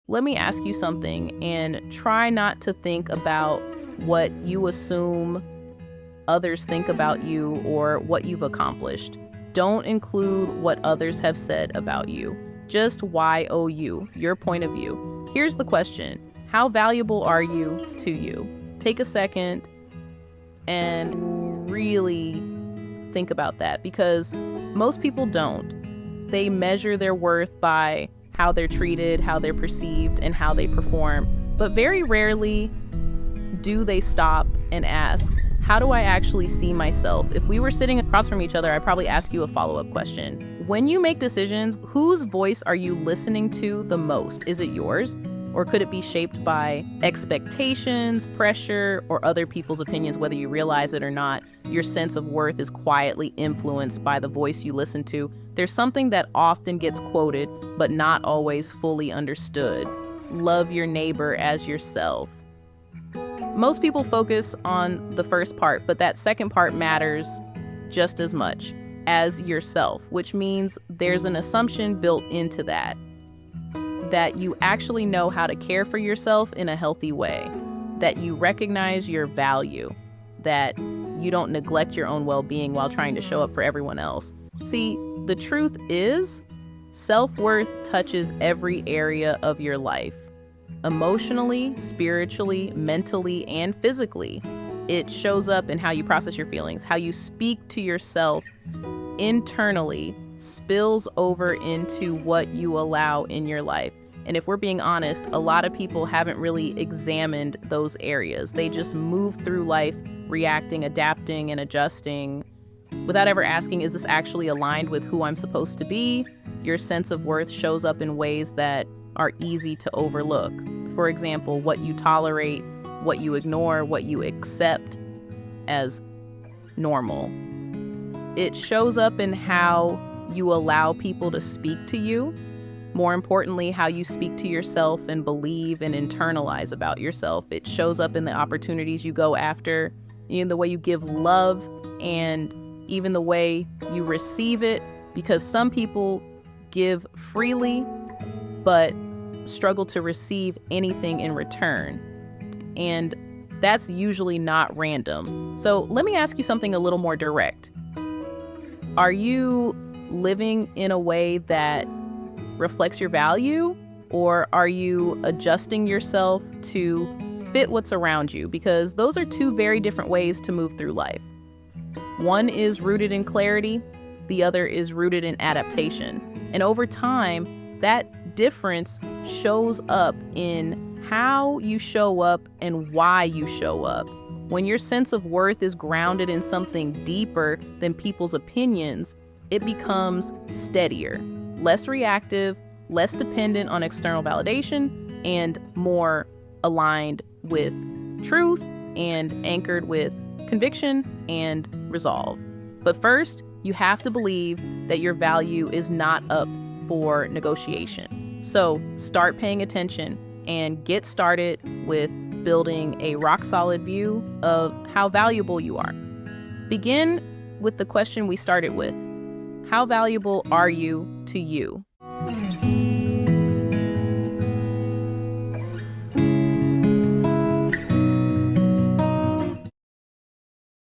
let me ask you something and try not to think about what you assume others think about you or what you've accomplished. Don't include what others have said about you. Just YOU, your point of view. Here's the question. How valuable are you to you? Take a second and really think about that, because most people don't. They measure their worth by how they're treated, how they're perceived, and how they perform. But very rarely do they stop and ask, how do I actually see myself? If we were sitting across from each other, I'd probably ask you a follow-up question. When you make decisions, whose voice are you listening to the most? Is it yours? Or could it be shaped by expectations, pressure, or other people's opinions, whether you realize it or not? Your sense of worth is quietly influenced by the voice you listen to. There's something that often gets quoted, but not always fully understood. Love your neighbor as yourself. Most people focus on the first part, but that second part matters just as much as yourself, which means there's an assumption built into that you actually know how to care for yourself in a healthy way, that you recognize your value, that you don't neglect your own well-being while trying to show up for everyone else. See, the truth is, self-worth touches every area of your life. Emotionally, spiritually, mentally, and physically. It shows up in how you process your feelings, how you speak to yourself internally, spills over into what you allow in your life. And if we're being honest, a lot of people haven't really examined those areas. They just move through life reacting, adapting, and adjusting without ever asking, is this actually aligned with who I'm supposed to be? Your sense of worth shows up in ways that are easy to overlook. For example, what you tolerate, what you ignore, what you accept as normal. It shows up in how you allow people to speak to you. More importantly, how you speak to yourself and believe and internalize about yourself. It shows up in the opportunities you go after, in the way you give love, and even the way you receive it, because some people give freely, but struggle to receive anything in return. And that's usually not random. So let me ask you something a little more direct. Are you living in a way that reflects your value, or are you adjusting yourself to fit what's around you? Because those are two very different ways to move through life. One is rooted in clarity, the other is rooted in adaptation. And over time, that difference shows up in how you show up and why you show up. When your sense of worth is grounded in something deeper than people's opinions, it becomes steadier, less reactive, less dependent on external validation, and more aligned with truth and anchored with conviction and resolve. But first, you have to believe that your value is not up for negotiation. So start paying attention and get started with building a rock-solid view of how valuable you are. Begin with the question we started with. How valuable are you to you?